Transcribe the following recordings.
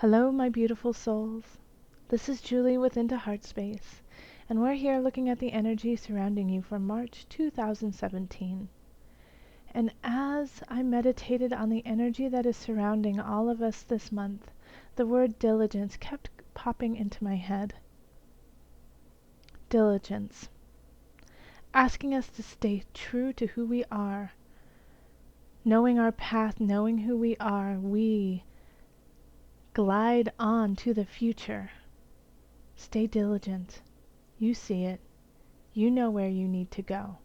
Hello, my beautiful souls. This is Julie with Into Heartspace, and we're here looking at the energy surrounding you for March 2017. And as I meditated on the energy that is surrounding all of us this month, the word diligence kept popping into my head. Diligence. Asking us to stay true to who we are. Knowing our path, knowing who we are, we glide on to the future. Stay diligent. You see it. You know where you need to go.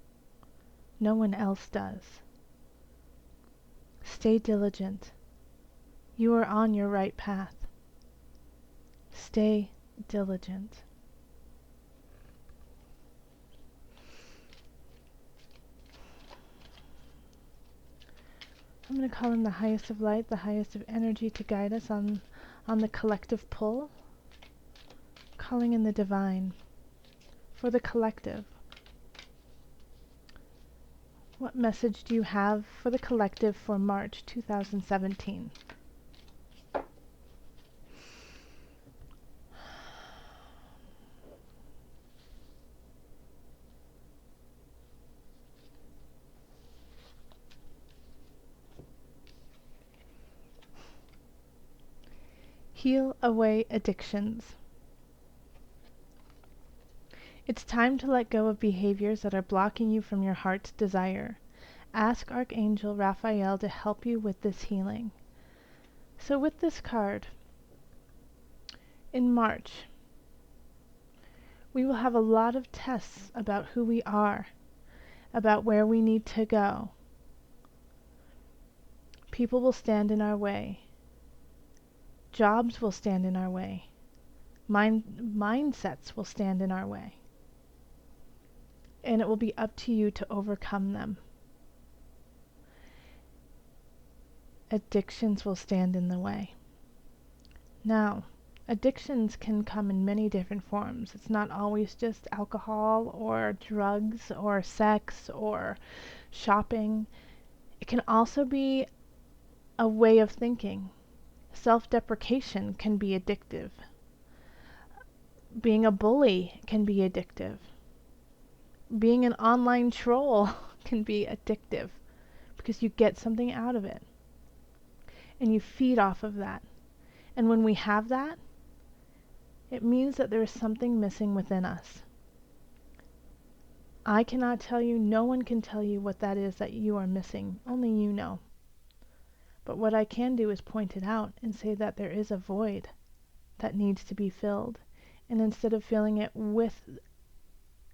No one else does. Stay diligent. You are on your right path. Stay diligent. I'm going to call in the highest of light, the highest of energy to guide us on the collective pull. Calling in the divine for the collective. What message do you have for the collective for March 2017? Heal away addictions. It's time to let go of behaviors that are blocking you from your heart's desire. Ask Archangel Raphael to help you with this healing. So with this card, in March, we will have a lot of tests about who we are, about where we need to go. People will stand in our way. Jobs will stand in our way. Mindsets will stand in our way. And it will be up to you to overcome them. Addictions will stand in the way. Now, addictions can come in many different forms. It's not always just alcohol or drugs or sex or shopping. It can also be a way of thinking. Self-deprecation can be addictive. Being a bully can be addictive. Being an online troll can be addictive because you get something out of it and you feed off of that. And when we have that, it means that there is something missing within us. I cannot tell you, no one can tell you what that is that you are missing. Only you know. But what I can do is point it out and say that there is a void that needs to be filled. And instead of filling it with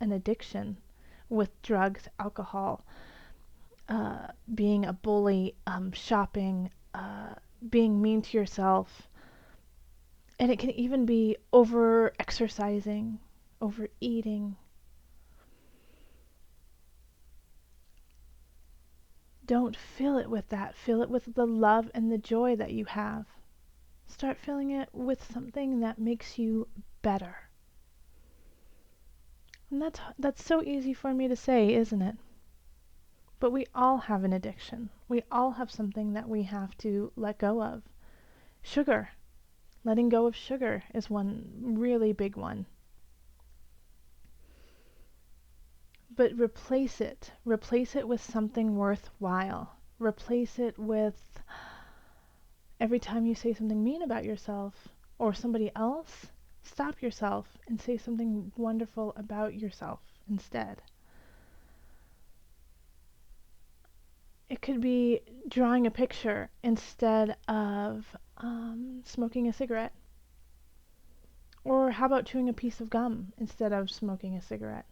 an addiction, with drugs, alcohol, being a bully, shopping, being mean to yourself, and it can even be over-exercising, overeating. Don't fill it with that. Fill it with the love and the joy that you have. Start filling it with something that makes you better. And that's so easy for me to say, isn't it? But we all have an addiction. We all have something that we have to let go of. Sugar. Letting go of sugar is one really big one. But replace it. Replace it with something worthwhile. Replace it with every time you say something mean about yourself or somebody else, stop yourself and say something wonderful about yourself instead. It could be drawing a picture instead of smoking a cigarette. Or how about chewing a piece of gum instead of smoking a cigarette?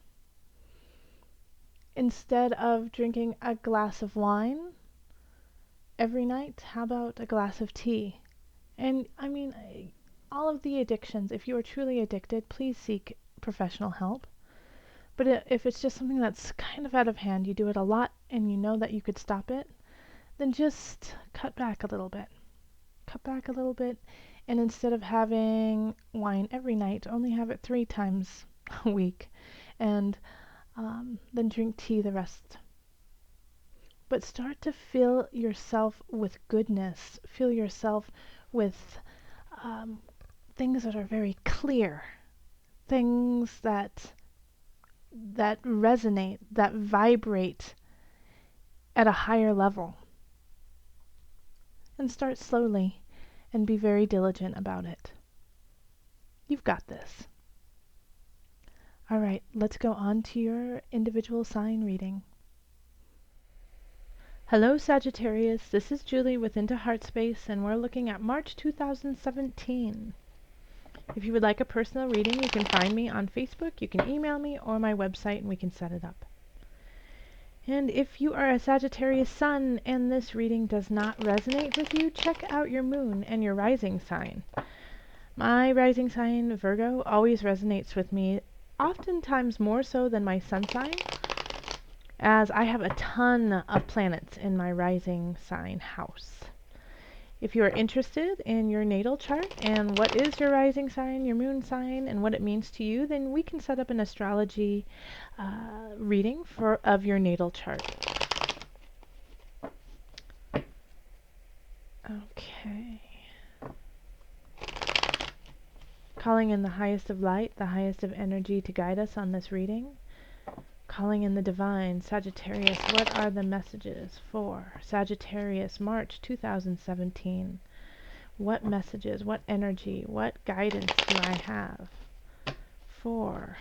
Instead of drinking a glass of wine every night, how about a glass of tea? And I mean, all of the addictions, if you are truly addicted, please seek professional help. But if it's just something that's kind of out of hand, you do it a lot and you know that you could stop it, then just cut back a little bit. Cut back a little bit, and instead of having wine every night, only have it 3 times a week, and then drink tea the rest. But start to fill yourself with goodness. Fill yourself with things that are very clear, things that resonate, that vibrate at a higher level. And start slowly and be very diligent about it. You've got this. All right, let's go on to your individual sign reading. Hello Sagittarius, this is Julie with Into Heartspace, and we're looking at March 2017. If you would like a personal reading, you can find me on Facebook, you can email me, or my website, and we can set it up. And if you are a Sagittarius sun and this reading does not resonate with you, check out your moon and your rising sign. My rising sign, Virgo, always resonates with me, oftentimes more so than my sun sign, as I have a ton of planets in my rising sign house. If you are interested in your natal chart and what is your rising sign, your moon sign, and what it means to you, then we can set up an astrology reading of your natal chart. Okay. Calling in the highest of light, the highest of energy to guide us on this reading. Calling in the divine, Sagittarius, what are the messages for Sagittarius, March 2017? What messages, what energy, what guidance do I have for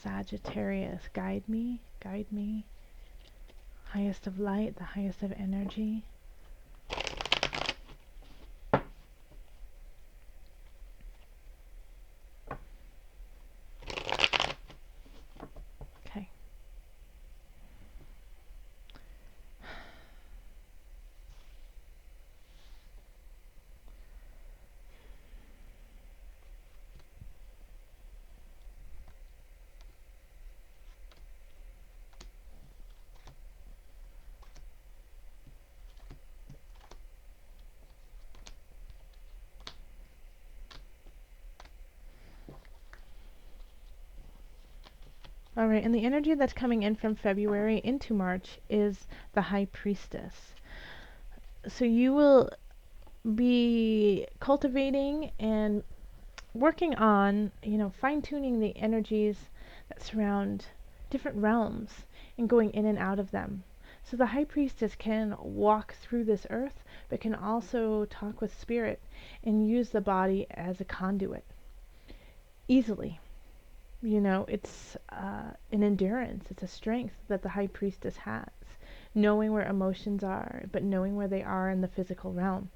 Sagittarius? Guide me, guide me. Highest of light, the highest of energy. Okay. All right, and the energy that's coming in from February into March is the High Priestess. So you will be cultivating and working on, fine-tuning the energies that surround different realms and going in and out of them. So the High Priestess can walk through this earth, but can also talk with spirit and use the body as a conduit easily. It's an endurance, it's a strength that the High Priestess has, knowing where emotions are, but knowing where they are in the physical realm.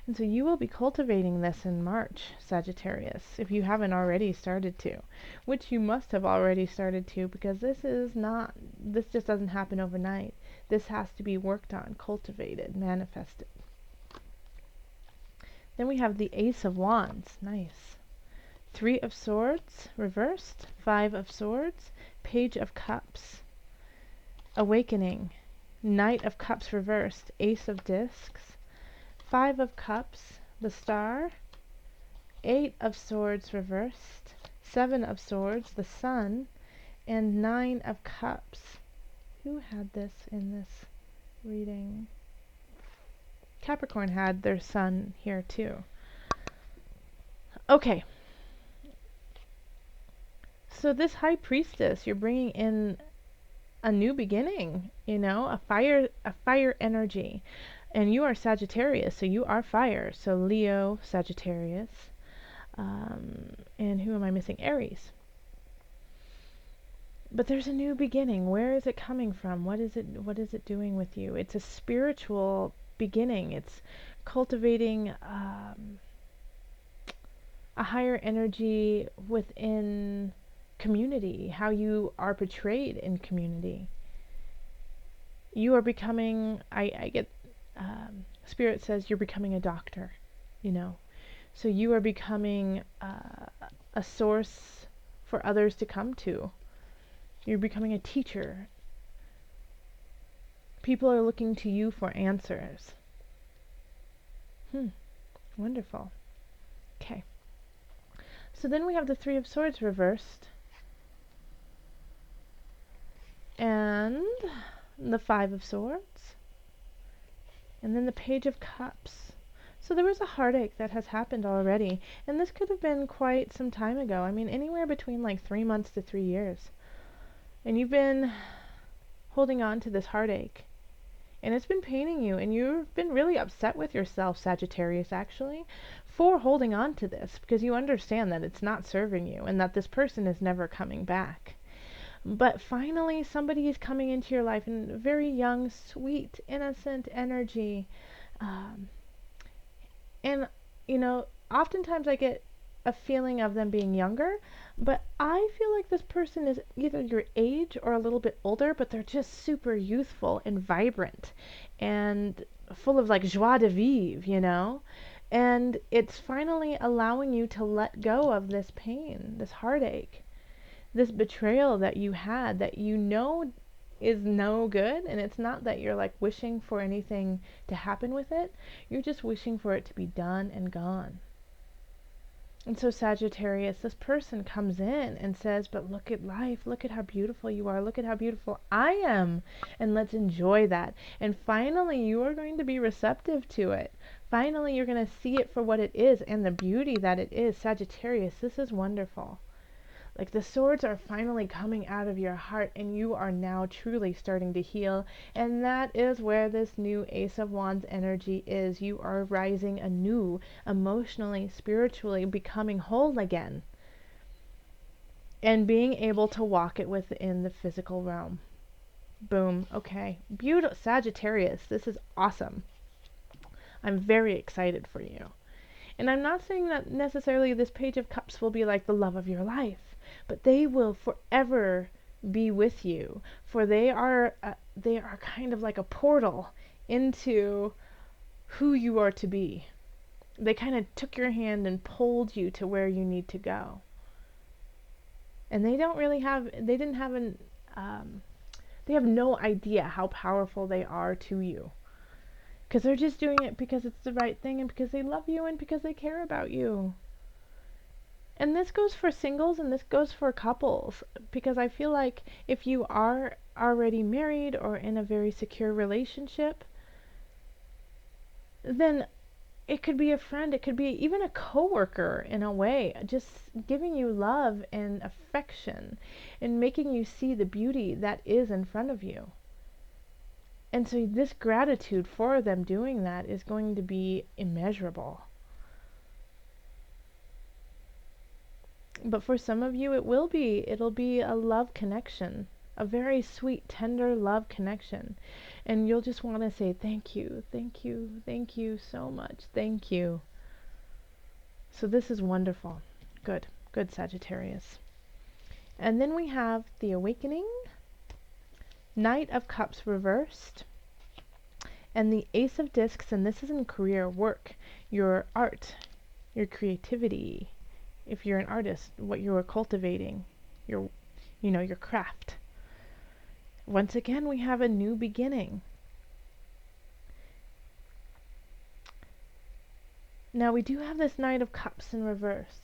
And so you will be cultivating this in March, Sagittarius, if you haven't already started to, which you must have already started to, because this just doesn't happen overnight. This has to be worked on, cultivated, manifested. Then we have the Ace of Wands. Nice. 3 of Swords, reversed. 5 of Swords. Page of Cups. Awakening. Knight of Cups, reversed. Ace of Discs. 5 of Cups, the Star. 8 of Swords, reversed. 7 of Swords, the Sun. And 9 of Cups. Who had this in this reading? Capricorn had their Sun here too. Okay. So this High Priestess, you're bringing in a new beginning, a fire energy. And you are Sagittarius, so you are fire. So Leo, Sagittarius. And who am I missing? Aries. But there's a new beginning. Where is it coming from? What is it doing with you? It's a spiritual beginning. It's cultivating a higher energy within community, how you are portrayed in community. You are becoming, I get, Spirit says you're becoming a doctor, So you are becoming a source for others to come to. You're becoming a teacher. People are looking to you for answers. Wonderful. Okay. So then we have the 3 of Swords reversed. And the 5 of Swords. And then the Page of Cups. So there was a heartache that has happened already, and this could have been quite some time ago. I mean, anywhere between like 3 months to 3 years. And you've been holding on to this heartache. And it's been paining you, and you've been really upset with yourself, Sagittarius, actually, for holding on to this, because you understand that it's not serving you, and that this person is never coming back. But finally, somebody is coming into your life in very young, sweet, innocent energy. Um, and, oftentimes I get a feeling of them being younger, but I feel like this person is either your age or a little bit older, but they're just super youthful and vibrant and full of like joie de vivre. And it's finally allowing you to let go of this pain, this heartache, this betrayal that you had that is no good. And it's not that you're like wishing for anything to happen with it, you're just wishing for it to be done and gone. And so Sagittarius, this person comes in and says, but look at life, look at how beautiful you are, look at how beautiful I am, and let's enjoy that. And finally, you are going to be receptive to it. Finally, you're going to see it for what it is and the beauty that it is. Sagittarius, this is wonderful. Like the swords are finally coming out of your heart, and you are now truly starting to heal. And that is where this new Ace of Wands energy is. You are rising anew, emotionally, spiritually, becoming whole again, and being able to walk it within the physical realm. Boom. Okay. Beautiful. Sagittarius, this is awesome. I'm very excited for you. And I'm not saying that necessarily this Page of Cups will be like the love of your life, but they will forever be with you, for they are kind of like a portal into who you are to be. They kind of took your hand and pulled you to where you need to go. And they have no idea how powerful they are to you. Because they're just doing it because it's the right thing, and because they love you, and because they care about you. And this goes for singles, and this goes for couples, because I feel like if you are already married or in a very secure relationship, then it could be a friend, it could be even a coworker in a way, just giving you love and affection and making you see the beauty that is in front of you. And so this gratitude for them doing that is going to be immeasurable. But for some of you, it'll be a love connection, a very sweet, tender love connection. And you'll just want to say, thank you, thank you, thank you so much, thank you. So this is wonderful. Good, good, Sagittarius. And then we have the Awakening, Knight of Cups reversed, and the Ace of Discs, and this is in career, work, your art, your creativity. If you're an artist, what you are cultivating, your craft. Once again, we have a new beginning. Now we do have this Knight of Cups in reverse.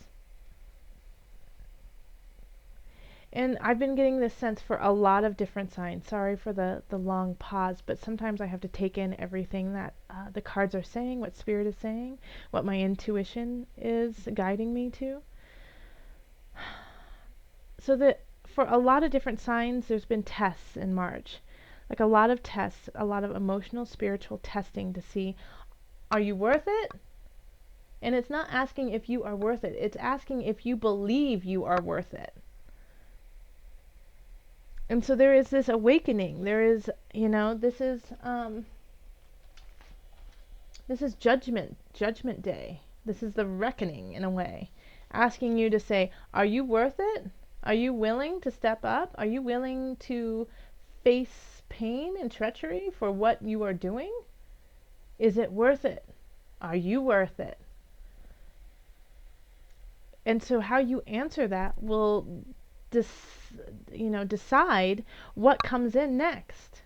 And I've been getting this sense for a lot of different signs. Sorry for the long pause, but sometimes I have to take in everything that the cards are saying, what Spirit is saying, what my intuition is guiding me to. So that for a lot of different signs, there's been tests in March. Like a lot of tests, a lot of emotional, spiritual testing to see, are you worth it? And it's not asking if you are worth it. It's asking if you believe you are worth it. And so there is this awakening. There is, this is judgment day. This is the reckoning in a way. Asking you to say, are you worth it? Are you willing to step up? Are you willing to face pain and treachery for what you are doing? Is it worth it? Are you worth it? And so how you answer that will decide what comes in next.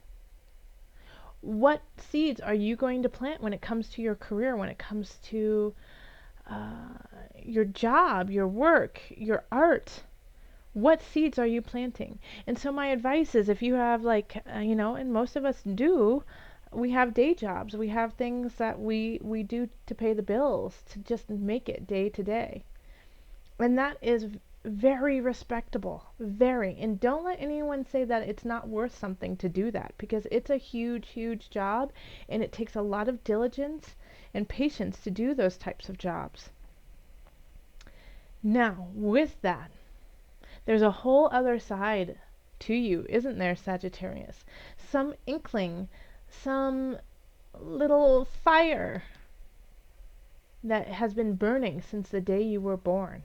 What seeds are you going to plant when it comes to your career, when it comes to your job, your work, your art? What seeds are you planting? And so my advice is, if you have and most of us do, we have day jobs. We have things that we do to pay the bills, to just make it day to day. And that is very respectable, very. And don't let anyone say that it's not worth something to do that, because it's a huge, huge job, and it takes a lot of diligence and patience to do those types of jobs. Now, with that, there's a whole other side to you, isn't there, Sagittarius? Some inkling, some little fire that has been burning since the day you were born.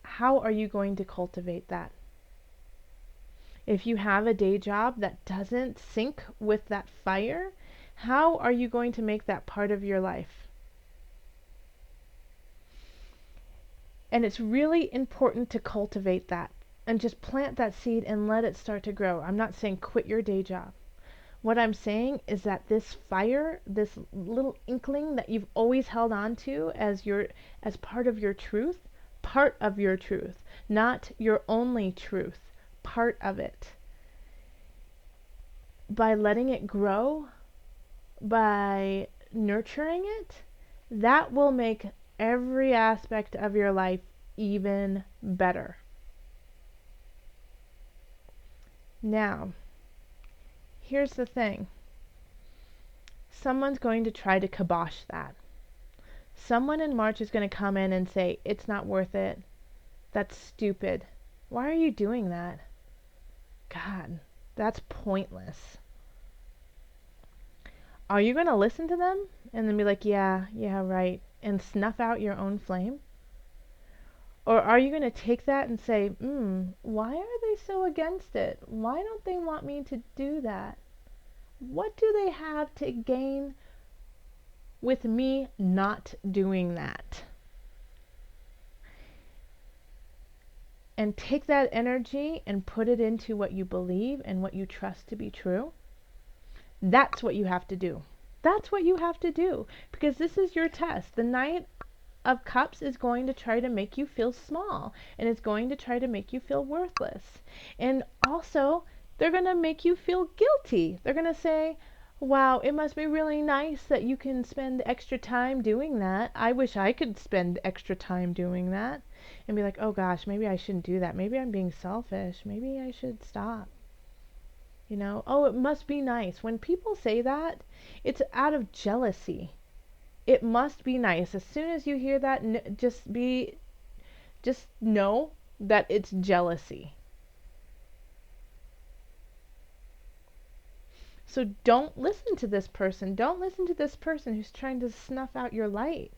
How are you going to cultivate that? If you have a day job that doesn't sync with that fire, how are you going to make that part of your life? And it's really important to cultivate that and just plant that seed and let it start to grow. I'm not saying quit your day job. What I'm saying is that this fire, this little inkling that you've always held on to as part of your truth, not your only truth, part of it. By letting it grow, by nurturing it, that will make every aspect of your life even better. Now, here's the thing. Someone's going to try to kibosh that. Someone in March is going to come in and say, it's not worth it. That's stupid. Why are you doing that? God, that's pointless. Are you going to listen to them and then be like, yeah, right, and snuff out your own flame? Or are you going to take that and say, why are they so against it? Why don't they want me to do that? What do they have to gain with me not doing that? And take that energy and put it into what you believe and what you trust to be true. That's what you have to do. That's what you have to do. Because this is your test. The Knight of Cups is going to try to make you feel small. And it's going to try to make you feel worthless. And also, they're going to make you feel guilty. They're going to say, wow, it must be really nice that you can spend extra time doing that. I wish I could spend extra time doing that. And be like, oh gosh, maybe I shouldn't do that. Maybe I'm being selfish. Maybe I should stop. You know, oh, it must be nice. When people say that, it's out of jealousy. It must be nice. As soon as you hear that, just know that it's jealousy. So don't listen to this person. Don't listen to this person who's trying to snuff out your light.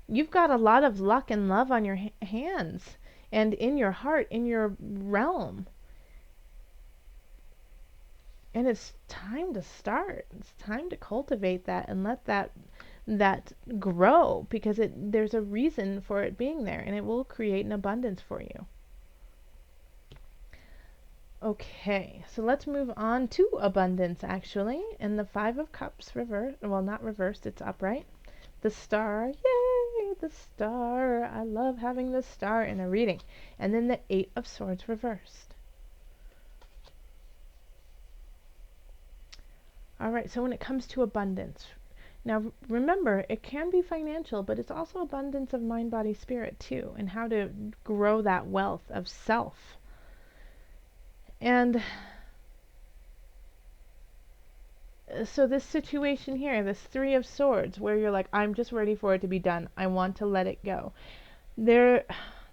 You've got a lot of luck and love on your hands and in your heart, in your realm. And it's time to start. It's time to cultivate that and let that grow, because there's a reason for it being there, and it will create an abundance for you. Okay, so let's move on to abundance, actually. And the Five of Cups reversed, well, not reversed, it's upright. The Star, yay, the Star. I love having the Star in a reading. And then the Eight of Swords reversed. All right, so when it comes to abundance, now remember, it can be financial, but it's also abundance of mind, body, spirit too, and how to grow that wealth of self. And so this situation here, this Three of Swords, where you're like, I'm just ready for it to be done. I want to let it go. The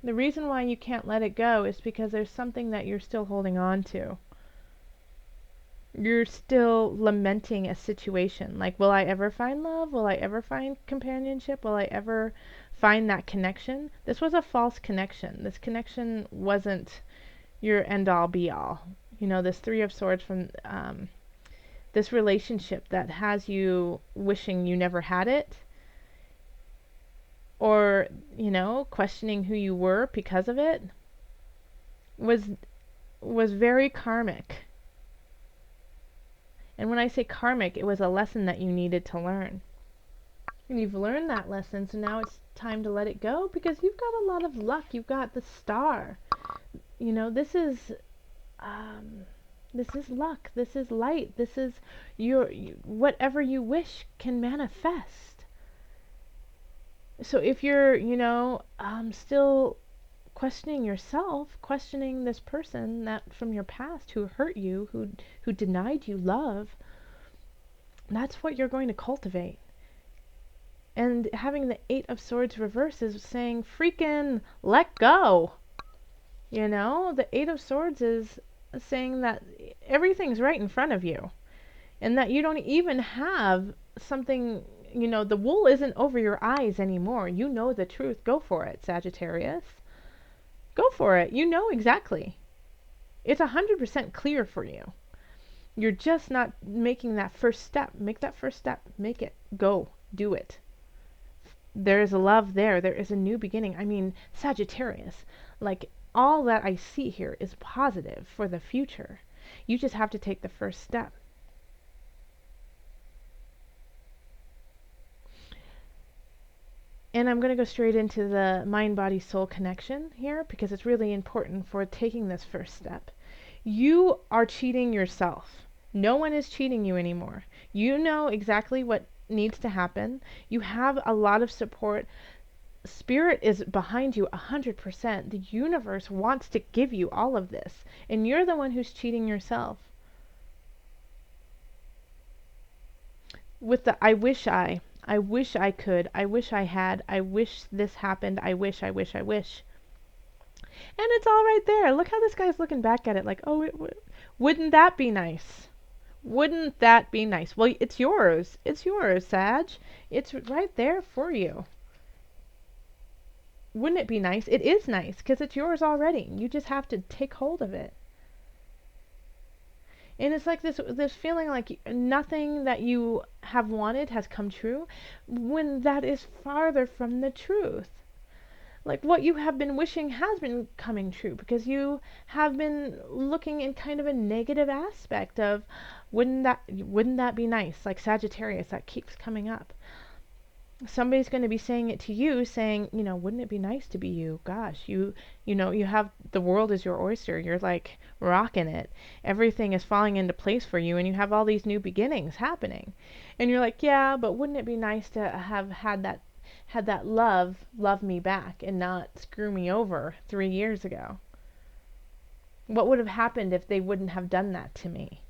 reason why you can't let it go is because there's something that you're still holding on to. You're still lamenting a situation. Like, will I ever find love? Will I ever find companionship? Will I ever find that connection? This was a false connection. This connection wasn't your end-all, be-all. You know, this Three of Swords from this relationship that has you wishing you never had it, or, you know, questioning who you were because of it, was very karmic. And when I say karmic, it was a lesson that you needed to learn. And you've learned that lesson, so now it's time to let it go, because you've got a lot of luck. You've got the Star. You know, this is This is luck. This is light. This is whatever you wish can manifest. So if you're, still questioning yourself, questioning this person that from your past who hurt you, who denied you love, that's what you're going to cultivate. And having the Eight of Swords reverse is saying, freaking let go. The Eight of Swords is saying that everything's right in front of you. And that you don't even have something, the wool isn't over your eyes anymore. You know the truth. Go for it, Sagittarius. Go for it. You know exactly. It's 100% clear for you. You're just not making that first step. Make that first step. Make it. Go. Do it. There is a love there. There is a new beginning. I mean, Sagittarius, like all that I see here is positive for the future. You just have to take the first step. And I'm going to go straight into the mind-body-soul connection here because it's really important for taking this first step. You are cheating yourself. No one is cheating you anymore. You know exactly what needs to happen. You have a lot of support. Spirit is behind you 100%. The universe wants to give you all of this. And you're the one who's cheating yourself. With the I wish I could, I wish I had, I wish this happened, I wish. And it's all right there. Look how this guy's looking back at it like, oh, wouldn't that be nice? Wouldn't that be nice? Well, it's yours. It's yours, Sag. It's right there for you. Wouldn't it be nice? It is nice because it's yours already. You just have to take hold of it. And it's like this feeling like nothing that you have wanted has come true, when that is farther from the truth. Like what you have been wishing has been coming true, because you have been looking in kind of a negative aspect of wouldn't that be nice? Like Sagittarius, that keeps coming up. Somebody's going to be saying it to you, saying, wouldn't it be nice to be you? Gosh, you have the world is your oyster. You're like rocking it. Everything is falling into place for you, and you have all these new beginnings happening. And you're like, yeah, but wouldn't it be nice to have had that love me back and not screw me over 3 years ago? What would have happened if they wouldn't have done that to me?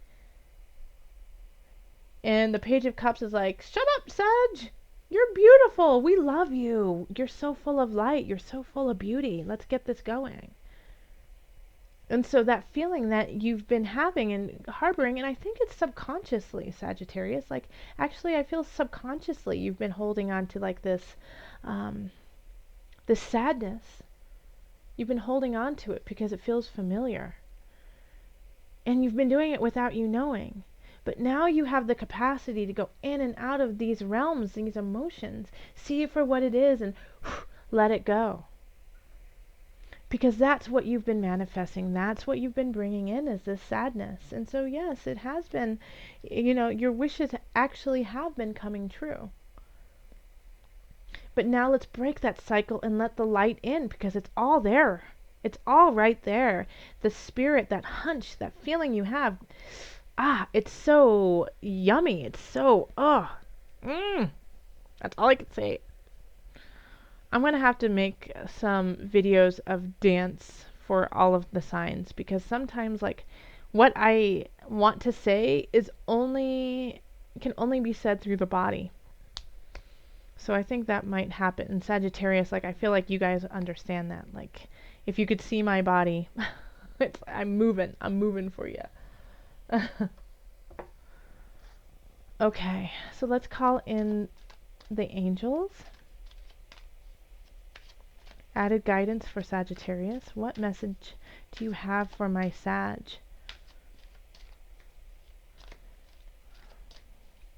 And the Page of Cups is like, shut up, Sag! You're beautiful. We love you. You're so full of light. You're so full of beauty. Let's get this going. And so that feeling that you've been having and harboring, and I think it's subconsciously, Sagittarius, like actually I feel subconsciously you've been holding on to like this sadness. You've been holding on to it because it feels familiar. And you've been doing it without you knowing. But now you have the capacity to go in and out of these realms, these emotions, see it for what it is, and let it go. Because that's what you've been manifesting. That's what you've been bringing in, is this sadness. And so, yes, it has been, your wishes actually have been coming true. But now let's break that cycle and let the light in, because it's all there. It's all right there. The spirit, that hunch, that feeling you have, it's so yummy. It's so, that's all I can say. I'm going to have to make some videos of dance for all of the signs, because sometimes like what I want to say can only be said through the body. So I think that might happen. In Sagittarius, like I feel like you guys understand that. Like if you could see my body, I'm moving for you. Okay, so let's call in the angels. Added guidance for Sagittarius. What message do you have for my Sag?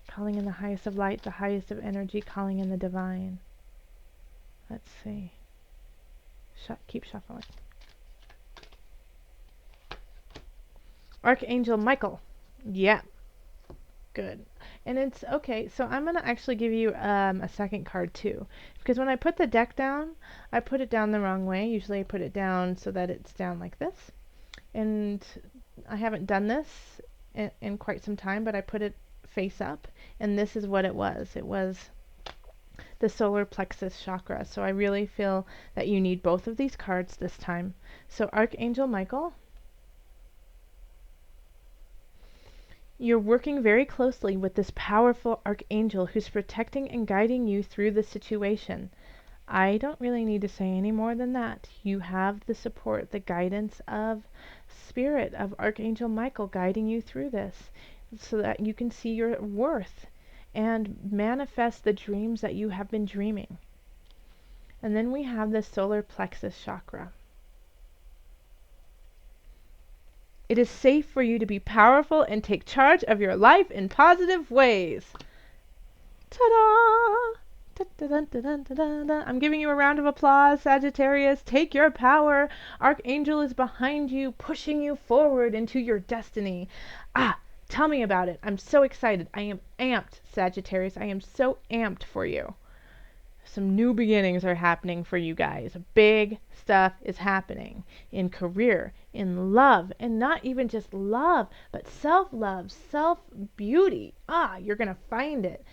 Calling in the highest of light, the highest of energy, calling in the divine. Let's see. Keep shuffling. Archangel Michael. Yeah. Good. And it's okay, so I'm going to actually give you a second card too, because when I put the deck down, I put it down the wrong way. Usually I put it down so that it's down like this, and I haven't done this in quite some time, but I put it face up, and this is what it was. It was the solar plexus chakra. So I really feel that you need both of these cards this time. So Archangel Michael, you're working very closely with this powerful archangel who's protecting and guiding you through the situation. I don't really need to say any more than that. You have the support, the guidance of Spirit, of Archangel Michael guiding you through this so that you can see your worth and manifest the dreams that you have been dreaming. And then we have the solar plexus chakra. It is safe for you to be powerful and take charge of your life in positive ways. Ta-da! I'm giving you a round of applause, Sagittarius. Take your power. Archangel is behind you, pushing you forward into your destiny. Tell me about it. I'm so excited. I am amped, Sagittarius. I am so amped for you. Some new beginnings are happening for you guys. Big stuff is happening in career, in love, and not even just love, but self-love, self-beauty. You're going to find it.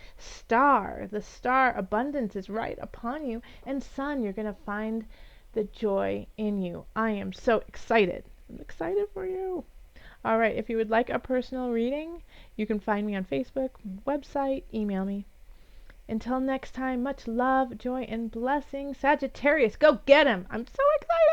The star abundance is right upon you. And sun, you're going to find the joy in you. I am so excited. I'm excited for you. All right, if you would like a personal reading, you can find me on Facebook, website, email me. Until next time, much love, joy, and blessing. Sagittarius, go get him! I'm so excited!